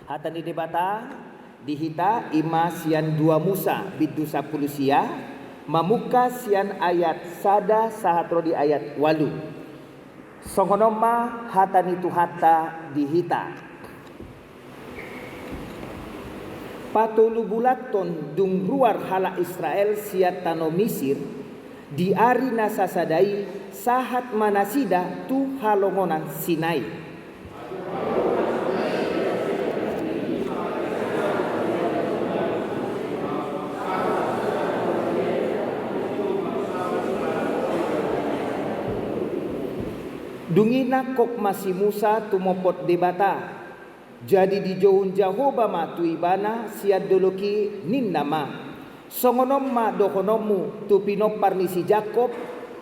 Hatan di debata dihita ima sian dua Musa bidu 10 sia mamuka sian ayat sada sahatro di ayat walu songonoma hatan itu hata dihita patulu bulaton dung ruar hala Israel siat tano Misir di ari nasasadai sahat manasida tu halongonan Sinai. Dungina kok masih Musa tumopot debata. Jadi di jauh Jahoba ma tuibana siad doloki ninnama. Songonom ma dohonomu tu pinopar nisi Jakob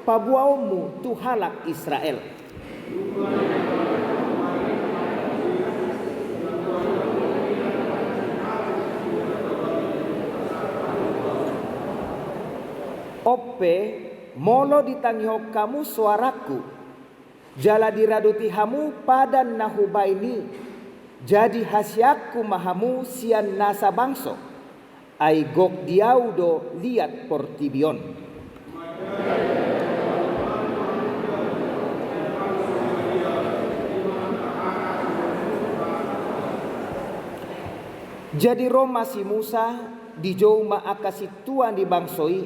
pabuaomu tu halak Israel. Ope molo ditangihok kamu suaraku. Jala diraduti hamu padan nahubaini. Jadi hasyaku mahamu sian nasa bangso. Ai gok diaudo liat portibion. Jadi Roma si Musa di joma akasi tuan di bangsoi.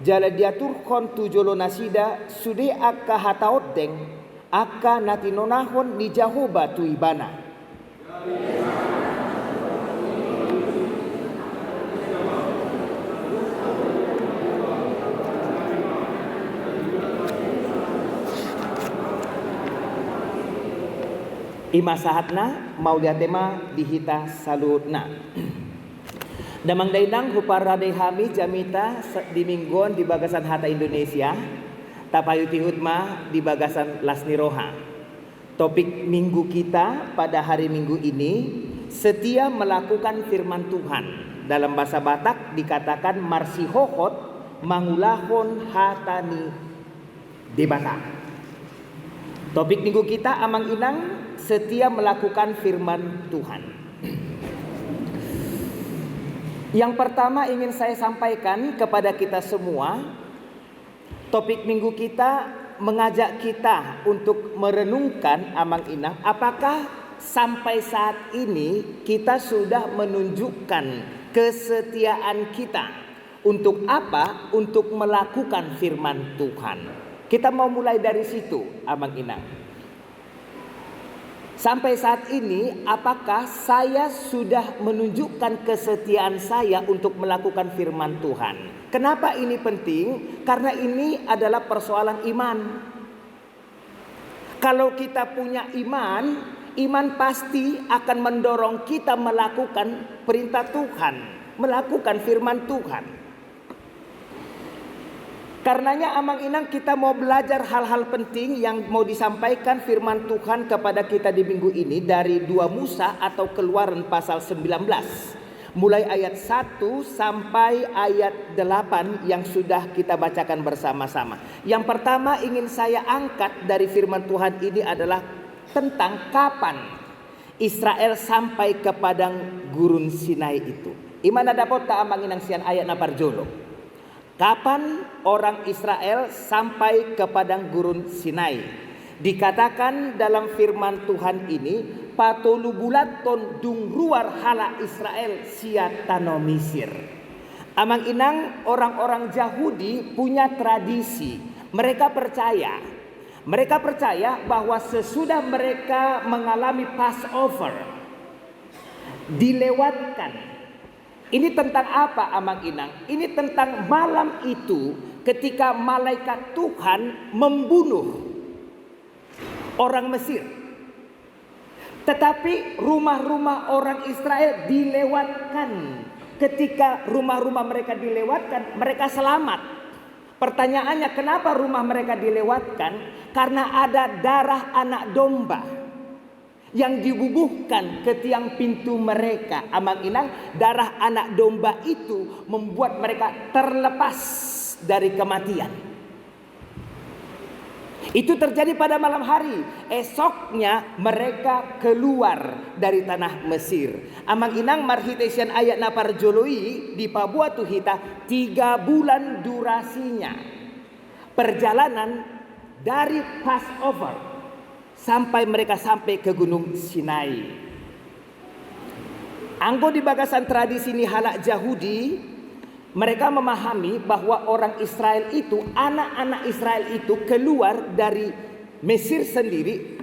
Jala diatur kon tujolo nasida sude akka hataoteng. Aka natinonahon ni Jahoba tu ibana. Ima sahatna mau lihatema dihita salutna. Damang dainang huparade hami jamita di mingguan di bagasan hata Indonesia. Tapayuti hutma di bagasan Lasni Roha. Topik minggu kita pada hari Minggu ini setia melakukan firman Tuhan. Dalam bahasa Batak dikatakan marsihohot mangulahon hatani debata. Topik minggu kita amang inang setia melakukan firman Tuhan. Yang pertama ingin saya sampaikan kepada kita semua. Topik minggu kita mengajak kita untuk merenungkan amang inang apakah sampai saat ini kita sudah menunjukkan kesetiaan kita untuk apa? Untuk melakukan firman Tuhan. Kita mau mulai dari situ amang inang. Sampai saat ini apakah saya sudah menunjukkan kesetiaan saya untuk melakukan firman Tuhan? Kenapa ini penting? Karena ini adalah persoalan iman. Kalau kita punya iman, iman pasti akan mendorong kita melakukan perintah Tuhan, melakukan firman Tuhan. Karenanya amang inang kita mau belajar hal-hal penting yang mau disampaikan firman Tuhan kepada kita di minggu ini dari 2 Musa atau Keluaran pasal 19. Mulai ayat 1 sampai ayat 8 yang sudah kita bacakan bersama-sama. Yang pertama ingin saya angkat dari firman Tuhan ini adalah tentang kapan Israel sampai ke padang gurun Sinai itu. Imana dapat ta amang inang sian ayat na parjolo. Kapan orang Israel sampai ke padang gurun Sinai? Dikatakan dalam firman Tuhan ini patolu bulaton dung ruar hala Israel siat tano Misir. Amang inang orang-orang Yahudi punya tradisi. Mereka percaya bahwa sesudah mereka mengalami Passover dilewatkan. Ini tentang apa amang inang? Ini tentang malam itu ketika malaikat Tuhan membunuh orang Mesir. Tetapi rumah-rumah orang Israel dilewatkan. Ketika rumah-rumah mereka dilewatkan, mereka selamat. Pertanyaannya, kenapa rumah mereka dilewatkan? Karena ada darah anak domba yang dibubuhkan ke tiang pintu mereka. Amang inang, darah anak domba itu membuat mereka terlepas dari kematian. Itu terjadi pada malam hari. Esoknya mereka keluar dari tanah Mesir. Amang inang marhitesian ayat napar joloi di Papua Tuhita 3 bulan durasinya. Perjalanan dari Passover sampai mereka sampai ke Gunung Sinai. Anggo di bagasan tradisi Nihalak Yahudi, mereka memahami bahwa orang Israel itu, anak-anak Israel itu keluar dari Mesir sendiri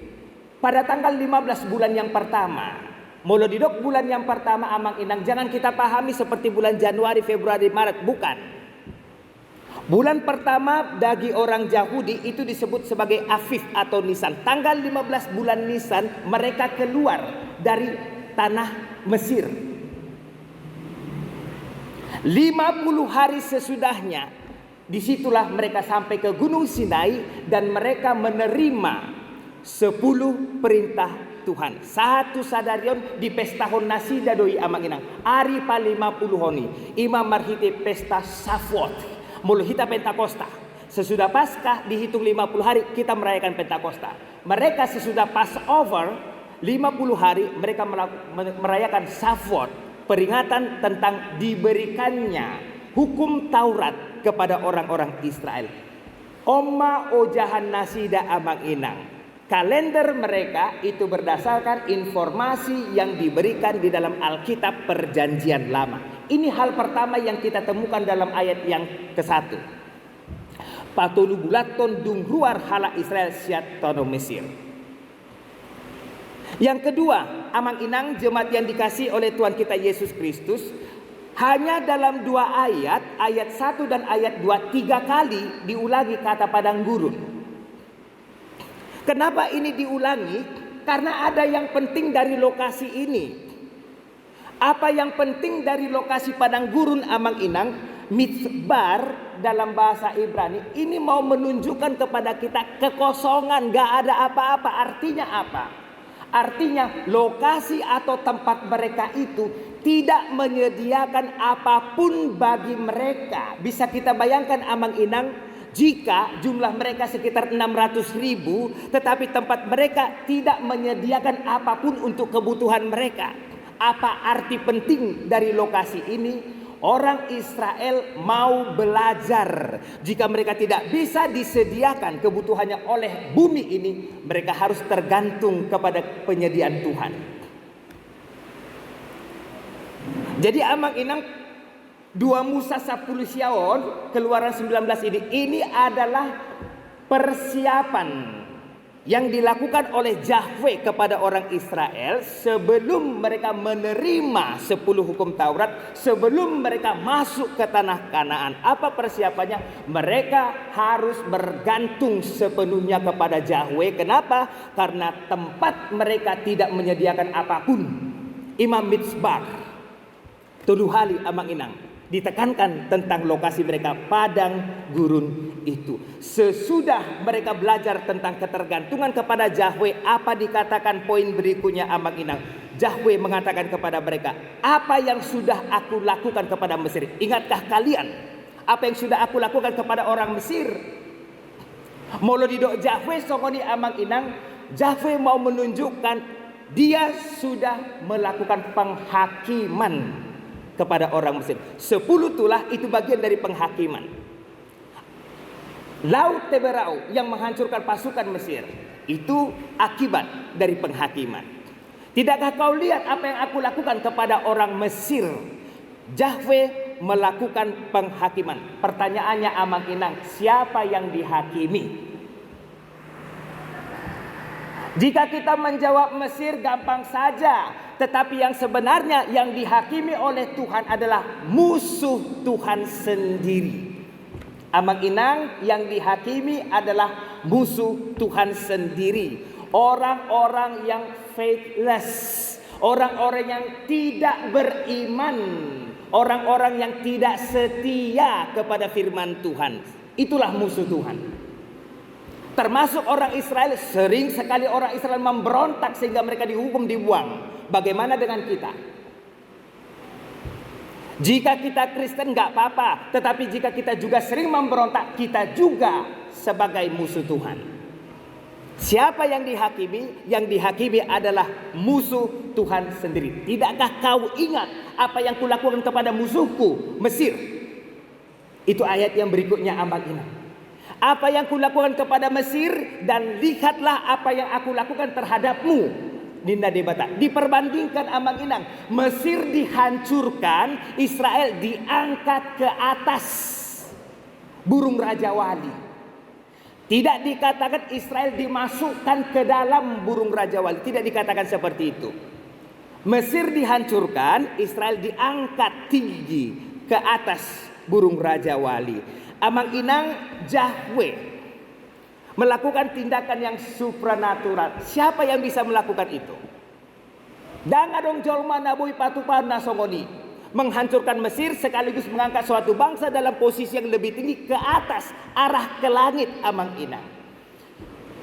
pada tanggal 15 bulan yang pertama. Molodidok bulan yang pertama amang inang, jangan kita pahami seperti bulan Januari, Februari, Maret, bukan. Bulan pertama bagi orang Yahudi itu disebut sebagai Afif atau Nisan. Tanggal 15 bulan Nisan mereka keluar dari tanah Mesir. 50 hari sesudahnya, disitulah mereka sampai ke Gunung Sinai dan mereka menerima 10 perintah Tuhan. Satu sadarion di pesta hon nasi dadoi amang inang. Ari pa 50 honi. Imam marhite pesta Shavuot. Mulu hita Pentakosta. Sesudah Paskah dihitung 50 hari kita merayakan Pentakosta. Mereka sesudah Passover 50 hari mereka merayakan Shavuot. Peringatan tentang diberikannya hukum Taurat kepada orang-orang Israel. Oma ojahan nasida amang inang. Kalender mereka itu berdasarkan informasi yang diberikan di dalam Alkitab Perjanjian Lama. Ini hal pertama yang kita temukan dalam ayat yang ke-1. Patolu bulaton dung ruar hala Israel siat tono Mesir. Yang kedua, amang inang jemaat yang dikasih oleh Tuhan kita Yesus Kristus, hanya dalam 2 ayat, ayat 1 dan ayat 2, 3 kali diulangi kata padang gurun. Kenapa ini diulangi? Karena ada yang penting dari lokasi ini. Apa yang penting dari lokasi padang gurun amang inang? Mitzbar dalam bahasa Ibrani ini mau menunjukkan kepada kita kekosongan, gak ada apa-apa. Artinya apa? Artinya lokasi atau tempat mereka itu tidak menyediakan apapun bagi mereka. Bisa kita bayangkan amang inang, jika jumlah mereka sekitar 600.000, tetapi tempat mereka tidak menyediakan apapun untuk kebutuhan mereka. Apa arti penting dari lokasi ini? Orang Israel mau belajar. Jika mereka tidak bisa disediakan kebutuhannya oleh bumi ini, mereka harus tergantung kepada penyediaan Tuhan. Jadi amang inang 2 Musa 10 Siaon Keluaran 19 ini adalah persiapan yang dilakukan oleh Yahweh kepada orang Israel sebelum mereka menerima 10 hukum Taurat, sebelum mereka masuk ke tanah Kanaan. Apa persiapannya? Mereka harus bergantung sepenuhnya kepada Yahweh. Kenapa? Karena tempat mereka tidak menyediakan apapun. Imam Mitzbar Tuduhali amang inang ditekankan tentang lokasi mereka padang gurun itu. Sesudah mereka belajar tentang ketergantungan kepada Yahweh, apa dikatakan poin berikutnya amang inang? Yahweh mengatakan kepada mereka, apa yang sudah aku lakukan kepada Mesir? Ingatkah kalian apa yang sudah aku lakukan kepada orang Mesir? Molodidok Yahweh songoni amang inang, Yahweh mau menunjukkan dia sudah melakukan penghakiman kepada orang Mesir. 10 tulah itu bagian dari penghakiman. Laut Teberau yang menghancurkan pasukan Mesir itu akibat dari penghakiman. Tidakkah kau lihat apa yang aku lakukan kepada orang Mesir? Yahweh melakukan penghakiman. Pertanyaannya amang inang, siapa yang dihakimi? Jika kita menjawab Mesir gampang saja, tetapi yang sebenarnya yang dihakimi oleh Tuhan adalah musuh Tuhan sendiri. Amang inang, yang dihakimi adalah musuh Tuhan sendiri. Orang-orang yang faithless, orang-orang yang tidak beriman, orang-orang yang tidak setia kepada firman Tuhan. Itulah musuh Tuhan. Termasuk orang Israel, sering sekali orang Israel memberontak sehingga mereka dihukum, dibuang. Bagaimana dengan kita? Jika kita Kristen nggak apa-apa, tetapi jika kita juga sering memberontak, kita juga sebagai musuh Tuhan. Siapa yang dihakimi? Yang dihakimi adalah musuh Tuhan sendiri. Tidakkah kau ingat apa yang kulakukan kepada musuhku Mesir? Itu ayat yang berikutnya Amang Inang. Apa yang kulakukan kepada Mesir, dan lihatlah apa yang aku lakukan terhadapmu, Ninda Debata. Diperbandingkan Amang Inang, Mesir dihancurkan, Israel diangkat ke atas burung Raja Wali. Tidak dikatakan Israel dimasukkan ke dalam burung Raja Wali. Tidak dikatakan seperti itu. Mesir dihancurkan, Israel diangkat tinggi ke atas burung Raja Wali. Amang Inang, Yahweh melakukan tindakan yang supranatural. Siapa yang bisa melakukan itu? Danga dong jolma nabui patupan nasongoni. Menghancurkan Mesir sekaligus mengangkat suatu bangsa dalam posisi yang lebih tinggi ke atas, arah ke langit Amang Inang.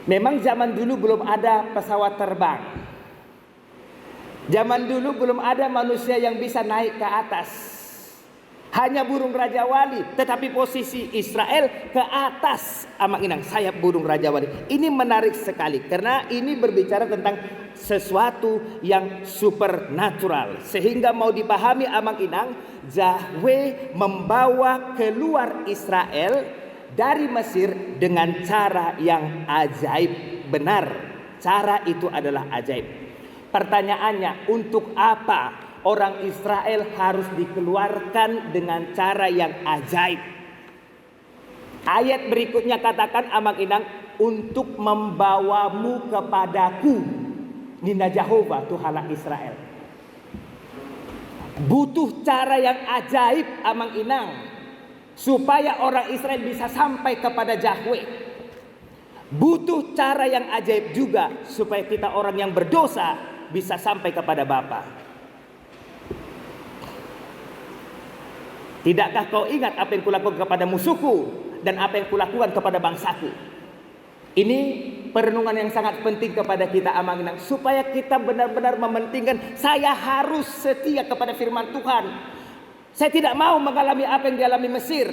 Memang zaman dulu belum ada pesawat terbang. Zaman dulu belum ada manusia yang bisa naik ke atas. Hanya burung Raja Wali, tetapi posisi Israel ke atas Amang Inang, sayap burung Raja Wali. Ini menarik sekali karena ini berbicara tentang sesuatu yang supernatural. Sehingga mau dipahami Amang Inang, Yahweh membawa keluar Israel dari Mesir dengan cara yang ajaib. Benar, cara itu adalah ajaib. Pertanyaannya, untuk apa orang Israel harus dikeluarkan dengan cara yang ajaib? Ayat berikutnya katakan Amang Inang, untuk membawamu kepadaku, Nina Jehovah Tuhan Israel. Butuh cara yang ajaib Amang Inang, supaya orang Israel bisa sampai kepada Yahweh. Butuh cara yang ajaib juga supaya kita orang yang berdosa bisa sampai kepada Bapa. Tidakkah kau ingat apa yang kulakukan kepada musuhku dan apa yang kulakukan kepada bangsaku? Ini perenungan yang sangat penting kepada kita Amang Inang, supaya kita benar-benar mementingkan saya harus setia kepada firman Tuhan. Saya tidak mau mengalami apa yang dialami Mesir.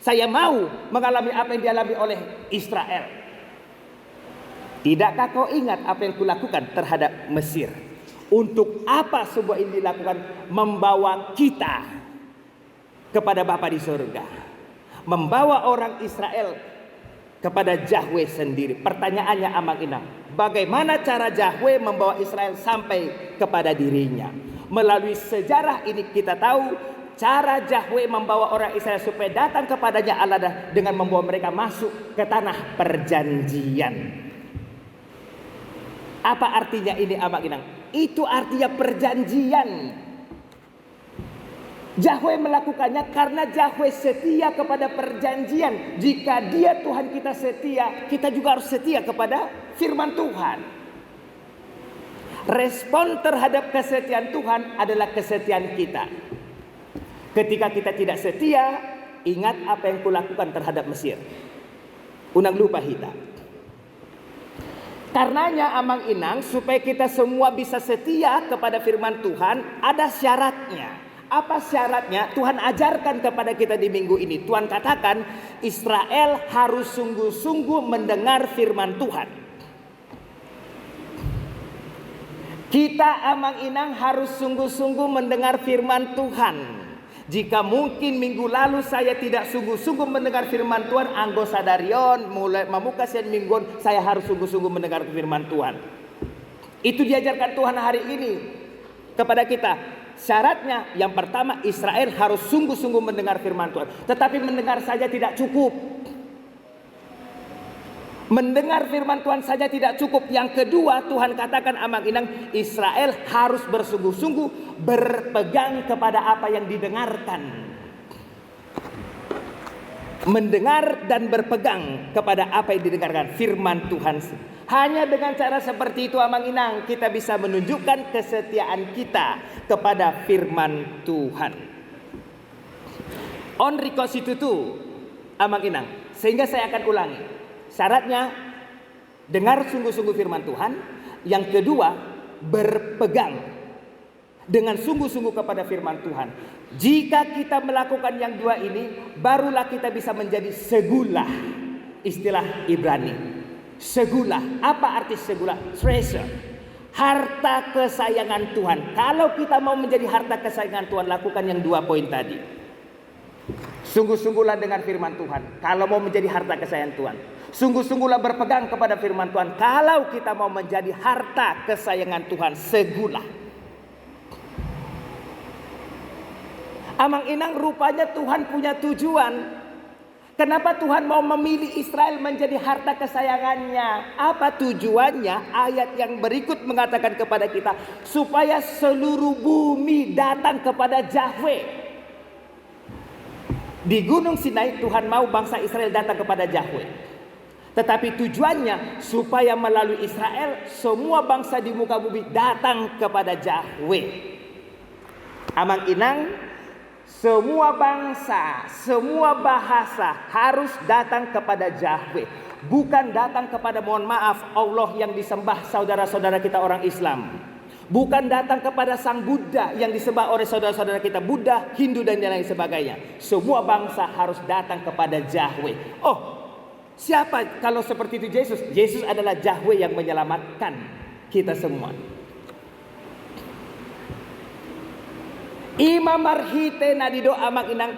Saya mau mengalami apa yang dialami oleh Israel. Tidakkah kau ingat apa yang kulakukan terhadap Mesir? Untuk apa sebuah ini dilakukan? Membawa kita kepada Bapa di surga, membawa orang Israel kepada Yahweh sendiri. Pertanyaannya Amang Inang, bagaimana cara Yahweh membawa Israel sampai kepada dirinya? Melalui sejarah ini kita tahu cara Yahweh membawa orang Israel supaya datang kepadanya adalah dengan membawa mereka masuk ke tanah perjanjian. Apa artinya ini Amang Inang? Itu artinya perjanjian. Yahweh melakukannya karena Yahweh setia kepada perjanjian. Jika Dia Tuhan kita setia, kita juga harus setia kepada firman Tuhan. Respon terhadap kesetiaan Tuhan adalah kesetiaan kita. Ketika kita tidak setia, ingat apa yang kulakukan terhadap Mesir. Unang lupa hita. Karenanya Amang Inang, supaya kita semua bisa setia kepada firman Tuhan, ada syaratnya. Apa syaratnya? Tuhan ajarkan kepada kita di minggu ini. Tuhan katakan Israel harus sungguh-sungguh mendengar firman Tuhan. Kita Amang Inang harus sungguh-sungguh mendengar firman Tuhan. Jika mungkin minggu lalu saya tidak sungguh-sungguh mendengar firman Tuhan, anggo sadarion mulai mamuka sian mingguan saya harus sungguh-sungguh mendengar firman Tuhan. Itu diajarkan Tuhan hari ini kepada kita. Syaratnya yang pertama, Israel harus sungguh-sungguh mendengar firman Tuhan. Tetapi mendengar saja tidak cukup. Mendengar firman Tuhan saja tidak cukup. Yang kedua, Tuhan katakan Amang Inang, Israel harus bersungguh-sungguh berpegang kepada apa yang didengarkan. Mendengar dan berpegang kepada apa yang didengarkan, firman Tuhan. Hanya dengan cara seperti itu Amang Inang, kita bisa menunjukkan kesetiaan kita kepada firman Tuhan. On reconstitutu Amang Inang. Sehingga saya akan ulangi. Syaratnya dengar sungguh-sungguh firman Tuhan. Yang kedua, berpegang dengan sungguh-sungguh kepada firman Tuhan. Jika kita melakukan yang dua ini, barulah kita bisa menjadi segulah, istilah Ibrani. Segulah. Apa arti segulah? Treasure. Harta kesayangan Tuhan. Kalau kita mau menjadi harta kesayangan Tuhan, lakukan yang 2 poin tadi. Sungguh-sungguhlah dengan firman Tuhan. Kalau mau menjadi harta kesayangan Tuhan. Sungguh-sungguhlah berpegang kepada firman Tuhan. Kalau kita mau menjadi harta kesayangan Tuhan, segulah. Amang Inang, rupanya Tuhan punya tujuan. Kenapa Tuhan mau memilih Israel menjadi harta kesayangannya? Apa tujuannya? Ayat yang berikut mengatakan kepada kita, supaya seluruh bumi datang kepada Yahweh. Di Gunung Sinai Tuhan mau bangsa Israel datang kepada Yahweh. Tetapi tujuannya supaya melalui Israel semua bangsa di muka bumi datang kepada Yahweh. Amang Inang, semua bangsa, semua bahasa harus datang kepada Yahweh. Bukan datang kepada, mohon maaf, Allah yang disembah saudara-saudara kita orang Islam. Bukan datang kepada Sang Buddha yang disembah oleh saudara-saudara kita Buddha, Hindu dan lain sebagainya. Semua bangsa harus datang kepada Yahweh. Oh, siapa kalau seperti itu Yesus? Yesus adalah Yahweh yang menyelamatkan kita semua. Imam Marhite nadido Amang Inang,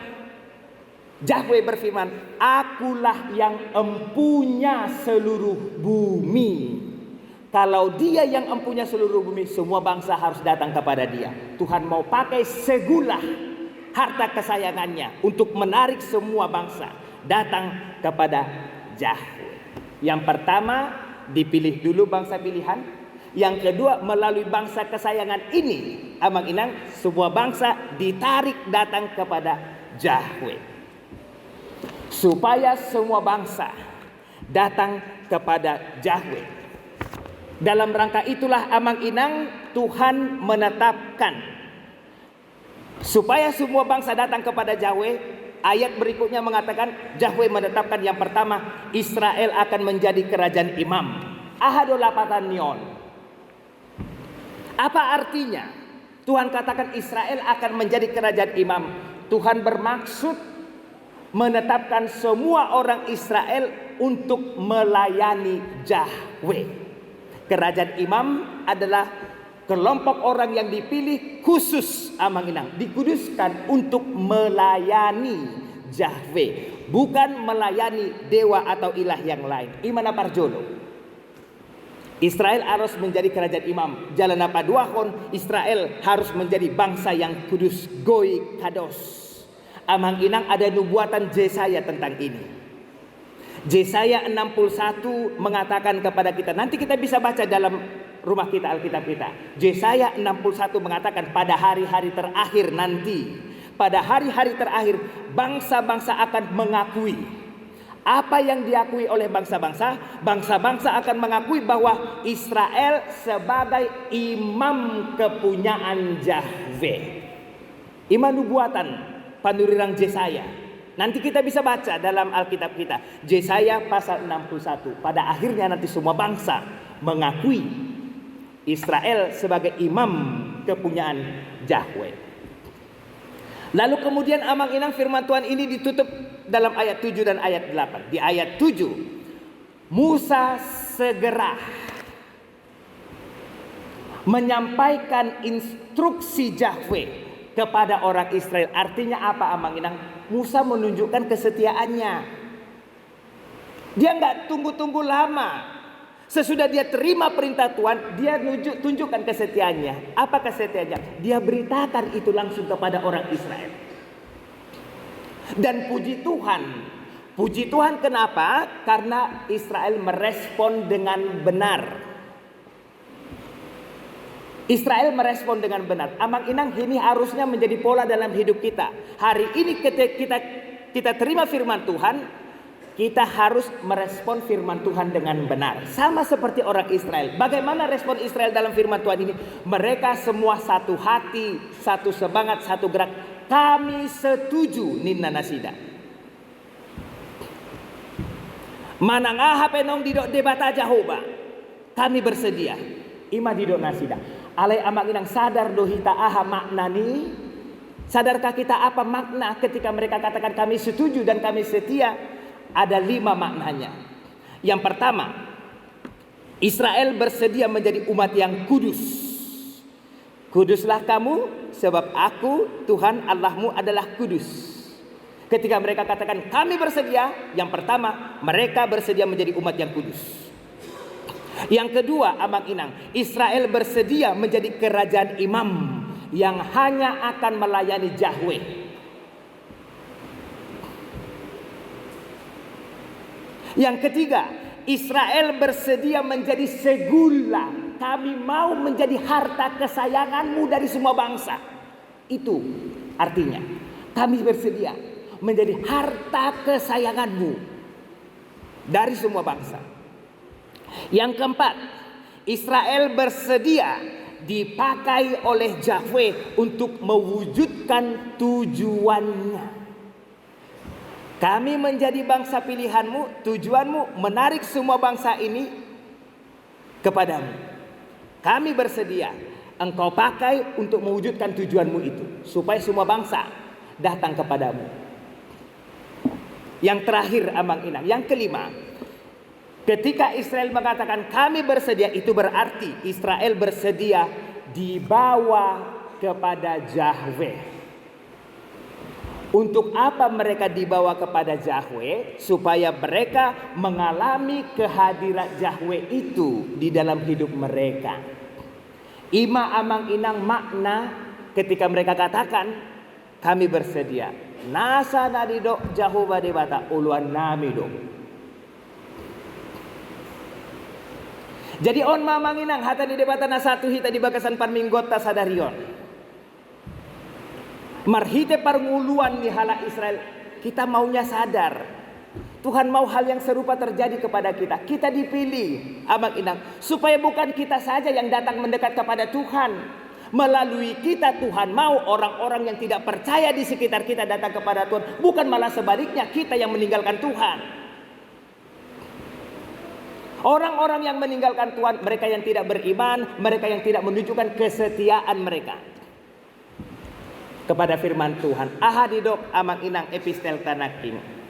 Yahweh berfirman, akulah yang empunya seluruh bumi. Kalau dia yang empunya seluruh bumi, semua bangsa harus datang kepada dia. Tuhan mau pakai segulah harta kesayangannya untuk menarik semua bangsa datang kepada Yahweh. Yang pertama, dipilih dulu bangsa pilihan. Yang kedua, melalui bangsa kesayangan ini, Amang Inang, semua bangsa ditarik datang kepada Yahweh. Supaya semua bangsa datang kepada Yahweh. Dalam rangka itulah Amang Inang, Tuhan menetapkan supaya semua bangsa datang kepada Yahweh. Ayat berikutnya mengatakan Yahweh menetapkan yang pertama, Israel akan menjadi kerajaan imam. Ahadolapatanion. Apa artinya? Tuhan katakan Israel akan menjadi kerajaan imam. Tuhan bermaksud menetapkan semua orang Israel untuk melayani Yahweh. Kerajaan imam adalah kelompok orang yang dipilih khusus, Amang Inang, dikuduskan untuk melayani Yahweh, bukan melayani dewa atau ilah yang lain. Imana Parjolo. Israel harus menjadi kerajaan imam. Jalan apa duahon, Israel harus menjadi bangsa yang kudus, goy kados. Amang Inang, ada nubuatan Yesaya tentang ini. Yesaya 61 mengatakan kepada kita, nanti kita bisa baca dalam rumah kita, Alkitab kita. Yesaya 61 mengatakan pada hari-hari terakhir nanti, pada hari-hari terakhir bangsa-bangsa akan mengakui. Apa yang diakui oleh bangsa-bangsa? Bangsa-bangsa akan mengakui bahwa Israel sebagai imam kepunyaan Yahweh. Imam nubuatan Pandurirang Yesaya. Nanti kita bisa baca dalam Alkitab kita. Yesaya pasal 61. Pada akhirnya nanti semua bangsa mengakui Israel sebagai imam kepunyaan Yahweh. Lalu kemudian Amang Inang, firman Tuhan ini ditutup dalam ayat 7 dan ayat 8. Di ayat 7, Musa segera menyampaikan instruksi Yahweh kepada orang Israel. Artinya apa, Amang Inang? Musa menunjukkan kesetiaannya. Dia nggak tunggu-tunggu lama. Sesudah dia terima perintah Tuhan, dia tunjukkan kesetiaannya. Apa kesetiaannya? Dia beritakan itu langsung kepada orang Israel. Dan puji Tuhan. Puji Tuhan kenapa? Karena Israel merespon dengan benar. Israel merespon dengan benar. Amang Inang, ini harusnya menjadi pola dalam hidup kita. Hari ini ketika kita terima firman Tuhan, kita harus merespon firman Tuhan dengan benar. Sama seperti orang Israel. Bagaimana respon Israel dalam firman Tuhan ini? Mereka semua satu hati, satu semangat, satu gerak. Kami setuju ninna nasida. Manangaha penong didok debata Jehovah. Kami bersedia. Ima didok nasida. Alai Amang Inang, sadar dohita aha maknani. Sadarkah kita apa makna ketika mereka katakan kami setuju dan kami setia? Ada 5 maknanya. Yang pertama, Israel bersedia menjadi umat yang kudus. Kuduslah kamu sebab aku Tuhan Allahmu adalah kudus. Ketika mereka katakan kami bersedia, yang pertama mereka bersedia menjadi umat yang kudus. Yang kedua, Amang Inang, Israel bersedia menjadi kerajaan imam yang hanya akan melayani Yahweh. Yang ketiga, Israel bersedia menjadi segula. Kami mau menjadi harta kesayanganmu dari semua bangsa. Itu artinya kami bersedia menjadi harta kesayanganmu dari semua bangsa. Yang keempat, Israel bersedia dipakai oleh Yahweh untuk mewujudkan tujuannya. Kami menjadi bangsa pilihanmu, tujuanmu menarik semua bangsa ini kepadamu. Kami bersedia engkau pakai untuk mewujudkan tujuanmu itu, supaya semua bangsa datang kepadamu. Yang terakhir, Amang Inang, yang kelima, ketika Israel mengatakan kami bersedia, itu berarti Israel bersedia dibawa kepada Yahweh. Untuk apa mereka dibawa kepada Yahweh? Supaya mereka mengalami kehadiran Yahweh itu di dalam hidup mereka. Ima Amang Inang makna ketika mereka katakan kami bersedia. Nasa nadido Jehovah debata uluan namido. Jadi on Mamang Inang hata di debata na satu hita di bagasan parminggota sadarion. Marhite parnguluan di hala Israel. Kita maunya sadar Tuhan mau hal yang serupa terjadi kepada kita. Kita dipilih, Amang Inang, supaya bukan kita saja yang datang mendekat kepada Tuhan. Melalui kita Tuhan mau orang-orang yang tidak percaya di sekitar kita datang kepada Tuhan. Bukan malah sebaliknya kita yang meninggalkan Tuhan. Orang-orang yang meninggalkan Tuhan, mereka yang tidak beriman, mereka yang tidak menunjukkan kesetiaan mereka kepada firman Tuhan. Ahadidok Amang Inang epistel tanaking.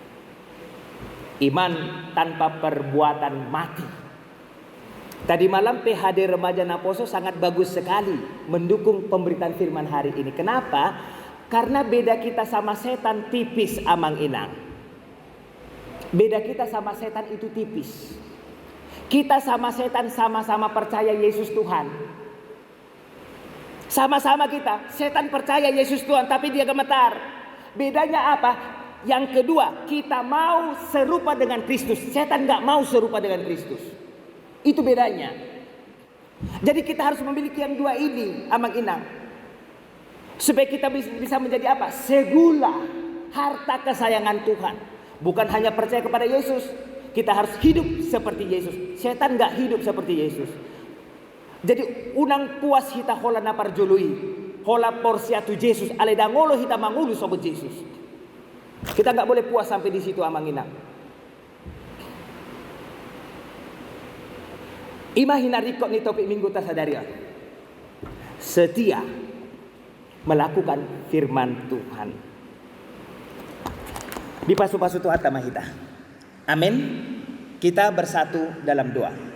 Iman tanpa perbuatan mati. Tadi malam PHD Remaja Naposo sangat bagus sekali mendukung pemberitaan firman hari ini. Kenapa? Karena beda kita sama setan tipis, Amang Inang. Beda kita sama setan itu tipis. Kita sama setan sama-sama percaya Yesus Tuhan. Sama-sama kita, setan percaya Yesus Tuhan tapi dia gemetar. Bedanya apa? Yang kedua, kita mau serupa dengan Kristus. Setan gak mau serupa dengan Kristus. Itu bedanya. Jadi kita harus memiliki yang dua ini, Amang Inang. Supaya kita bisa menjadi apa? Segula, harta kesayangan Tuhan. Bukan hanya percaya kepada Yesus. Kita harus hidup seperti Yesus. Setan gak hidup seperti Yesus. Jadi unang puas hita hola napar jului, hola porsiatu Yesus, ale dangolo hita mangulu sobat Yesus. Kita nggak boleh puas sampai di situ, Amang Inang. Ima hinarikot ni topik minggu tasadaria. Setia melakukan firman Tuhan. Di pasu-pasu Tuhan tamahita. Amin. Kita bersatu dalam doa.